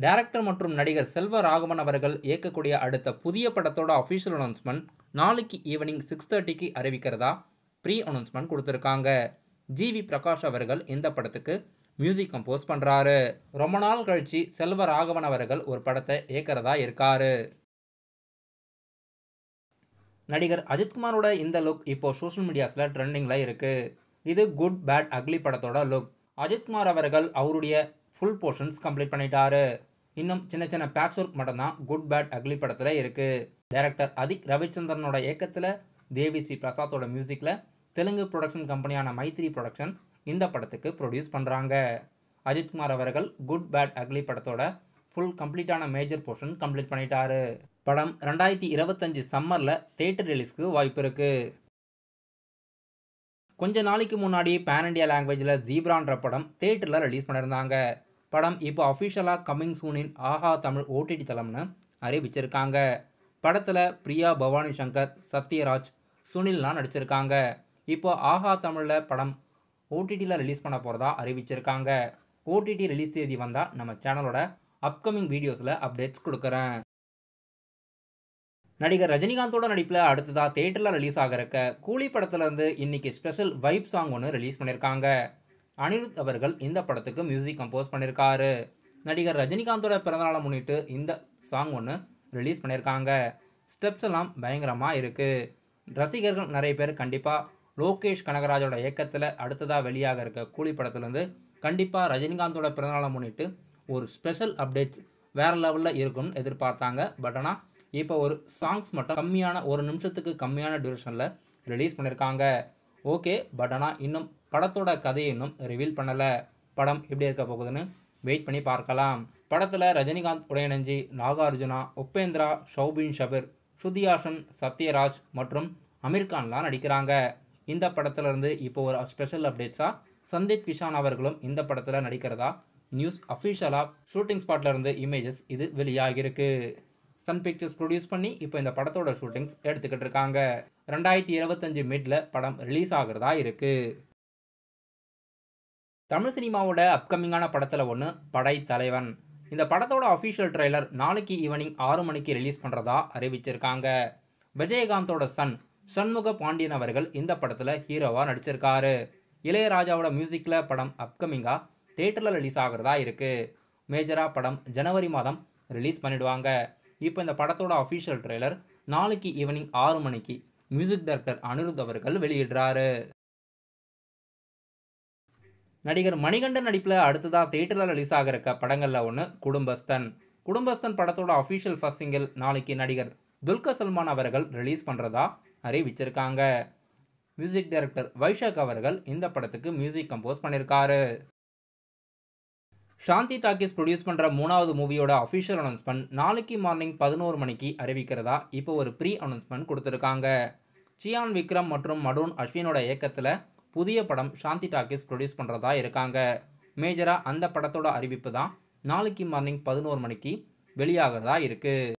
Director மற்றும் நடிகர் செல்வராகவன் அவர்கள் இயக்கக்கூடிய அடுத்த புதிய படத்தோட அஃபிஷியல் அனௌன்ஸ்மெண்ட் நாளைக்கு ஈவினிங் 6:30க்கு அறிவிக்கிறதா ப்ரீ அனௌன்ஸ்மெண்ட் கொடுத்துருக்காங்க. ஜிவி பிரகாஷ் அவர்கள் இந்த படத்துக்கு மியூசிக் கம்போஸ் பண்ணுறாரு. ரொம்ப நாள் கழிச்சு செல்வராகவன் அவர்கள் ஒரு படத்தை இயக்கிறதா இருக்காரு. நடிகர் அஜித்குமாரோட இந்த லுக் இப்போ சோஷியல் மீடியாஸில் ட்ரெண்டிங்கில் இருக்குது. இது குட் பேட் அக்லி படத்தோட லுக். அஜித்குமார் அவர்கள் அவருடைய ஃபுல் போர்ஷன்ஸ் கம்ப்ளீட் பண்ணிட்டாரு. இன்னும் சின்ன சின்ன பேட்ச் ஒர்க் மட்டும்தான் குட் பேட் அக்லி படத்தில் இருக்குது. டைரக்டர் அதிக் ரவிச்சந்திரனோட இயக்கத்தில் தேவி ஸ்ரீ பிரசாத்தோட மியூசிக்கில் தெலுங்கு ப்ரொடக்ஷன் கம்பெனியான மைத்ரி ப்ரொடக்ஷன் இந்த படத்துக்கு ப்ரொடியூஸ் பண்ணுறாங்க. அஜித்குமார் அவர்கள் குட் பேட் அக்லி படத்தோட ஃபுல் கம்ப்ளீட்டான மேஜர் போர்ஷன் கம்ப்ளீட் பண்ணிட்டாரு. படம் 2025 சம்மரில் தியேட்டர் ரிலீஸ்க்கு வாய்ப்பு இருக்குது. கொஞ்ச நாளைக்கு முன்னாடி பேன் இண்டியா லாங்குவேஜில் ஜீப்ரான்ற படம் தியேட்டரில் ரிலீஸ் பண்ணியிருந்தாங்க. படம் இப்போ அஃபிஷியலாக கம்மிங் சூனின் ஆஹா தமிழ் ஓடிடி தளம்னு அறிவிச்சிருக்காங்க. படத்தில் பிரியா பவானி சங்கர், சத்யராஜ், சுனில்லாம் நடிச்சிருக்காங்க. இப்போ ஆஹா தமிழில் படம் ஓடிடியில் ரிலீஸ் பண்ண போகிறதா அறிவிச்சிருக்காங்க. ஓடிடி ரிலீஸ் தேதி வந்தால் நம்ம சேனலோட அப்கமிங் வீடியோஸில் அப்டேட்ஸ் கொடுக்குறேன். நடிகர் ரஜினிகாந்தோட நடிப்பில் அடுத்ததாக தியேட்டரில் ரிலீஸ் ஆகிறக்க கூலி படத்துலேருந்து இன்னைக்கு ஸ்பெஷல் வைப் சாங் ஒன்று ரிலீஸ் பண்ணியிருக்காங்க. அனிருத் அவர்கள் இந்த படத்துக்கு மியூசிக் கம்போஸ் பண்ணியிருக்காரு. நடிகர் ரஜினிகாந்தோட பிறந்தநாளை முன்னிட்டு இந்த சாங் ஒன்று ரிலீஸ் பண்ணியிருக்காங்க. ஸ்டெப்ஸ் எல்லாம் பயங்கரமாக இருக்குது. ரசிகர்கள் நிறைய பேர் கண்டிப்பாக லோகேஷ் கனகராஜோட இயக்கத்தில் அடுத்ததாக வெளியாக இருக்க கூலி படத்துலேருந்து கண்டிப்பாக ரஜினிகாந்தோட பிறந்தநாளை முன்னிட்டு ஒரு ஸ்பெஷல் அப்டேட்ஸ் வேறு லெவலில் இருக்கும்னு எதிர்பார்த்தாங்க. பட் ஆனால் இப்போ ஒரு சாங்ஸ் மட்டும் கம்மியான ஒரு நிமிஷத்துக்கு கம்மியான டியூரேஷனில் ரிலீஸ் பண்ணியிருக்காங்க. ஓகே, பட் ஆனால் இன்னும் படத்தோட கதையை இன்னும் ரிவீல் பண்ணலை. படம் எப்படி இருக்க போகுதுன்னு வெயிட் பண்ணி பார்க்கலாம். படத்தில் ரஜினிகாந்த் உடையணிஞ்சி நாகார்ஜுனா, உபேந்திரா, ஷௌபின் ஷபீர், ஸ்ருதிஹாசன், சத்யராஜ் மற்றும் அமீர்கான்லாம் நடிக்கிறாங்க. இந்த படத்துலேருந்து இப்போ ஒரு ஸ்பெஷல் அப்டேட்ஸாக சந்தீப் கிஷான் அவர்களும் இந்த படத்தில் நடிக்கிறதா நியூஸ் அஃபிஷியலாக ஷூட்டிங் ஸ்பாட்லேருந்து இமேஜஸ் இது வெளியாகிருக்கு. சன் பிக்சர்ஸ் ப்ரொடியூஸ் பண்ணி இப்போ இந்த படத்தோட ஷூட்டிங்ஸ் எடுத்துக்கிட்டு இருக்காங்க. 2025 மிட்ல படம் ரிலீஸ் ஆகிறதா இருக்குது. தமிழ் சினிமாவோட அப்கமிங்கான படத்தில் ஒன்று படை தலைவன். இந்த படத்தோட அஃபிஷியல் ட்ரெய்லர் நாளைக்கு ஈவினிங் 6 மணிக்கு ரிலீஸ் பண்ணுறதா அறிவிச்சிருக்காங்க. விஜயகாந்தோட சன் சண்முக பாண்டியன் அவர்கள் இந்த படத்தில் ஹீரோவாக நடிச்சிருக்காரு. இளையராஜாவோட மியூசிக்கில் படம் அப்கமிங்காக தியேட்டரில் ரிலீஸ் ஆகிறதா இருக்குது. மேஜராக படம் ஜனவரி மாதம் ரிலீஸ் பண்ணிடுவாங்க. இப்போ இந்த படத்தோட அஃபிஷியல் ட்ரெய்லர் நாளைக்கு ஈவினிங் 6 மணிக்கு மியூசிக் டைரக்டர் அனிருத் அவர்கள் வெளியிடுறாரு. நடிகர் மணிகண்டன் நடிப்பில் அடுத்ததாக தியேட்டரில் ரிலீஸ் ஆகிருக்க படங்களில் ஒன்று குடும்பஸ்தன். குடும்பஸ்தன் படத்தோட அஃபிஷியல் ஃபர்ஸ்ட் சிங்கிள் நாளைக்கு நடிகர் துல்கர் சல்மான் அவர்கள் ரிலீஸ் பண்ணுறதா அறிவிச்சிருக்காங்க. மியூசிக் டைரக்டர் வைஷாக் அவர்கள் இந்த படத்துக்கு மியூசிக் கம்போஸ் பண்ணியிருக்காரு. சாந்தி டாக்கீஸ் ப்ரொடியூஸ் பண்ணுற 3வது மூவியோட அஃபிஷியல் அனௌன்ஸ்மெண்ட் நாளைக்கு மார்னிங் 11 மணிக்கு அறிவிக்கிறதா இப்போ ஒரு ப்ரீ அனௌன்ஸ்மெண்ட் கொடுத்துருக்காங்க. சியான் விக்ரம் மற்றும் மடோன் அஸ்வினோட இயக்கத்தில் புதிய படம் சாந்தி டாக்கீஸ் ப்ரொடியூஸ் பண்ணுறதா இருக்காங்க. மேஜராக அந்த படத்தோட அறிவிப்பு தான் நாளைக்கு மார்னிங் 11 மணிக்கு வெளியாகிறதா இருக்குது.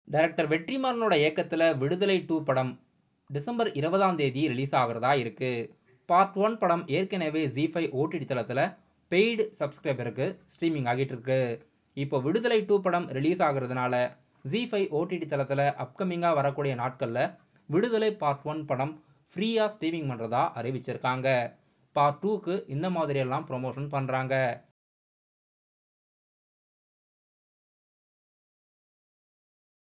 டைரக்டர் வெற்றிமாறனோட இயக்கத்தில் விடுதலை 2 படம் டிசம்பர் 20ஆம் தேதி ரிலீஸ் ஆகிறதா இருக்குது. பார்ட் 1 படம் ஏற்கனவே ஜி5 ஓடிடி தளத்தில் பெய்டு சப்ஸ்கிரைபருக்கு ஸ்ட்ரீமிங் ஆகிட்டு இருக்கு. இப்போ விடுதலை 2 படம் ரிலீஸ் ஆகிறதுனால ஜி5 ஓடிடி தளத்தில் அப்கமிங்காக வரக்கூடிய நாட்களில் விடுதலை பார்ட் 1 படம் ஃப்ரீயாக ஸ்ட்ரீமிங் பண்ணுறதா அறிவிச்சிருக்காங்க. பார்ட் 2க்கு இந்த மாதிரியெல்லாம் ப்ரொமோஷன் பண்ணுறாங்க.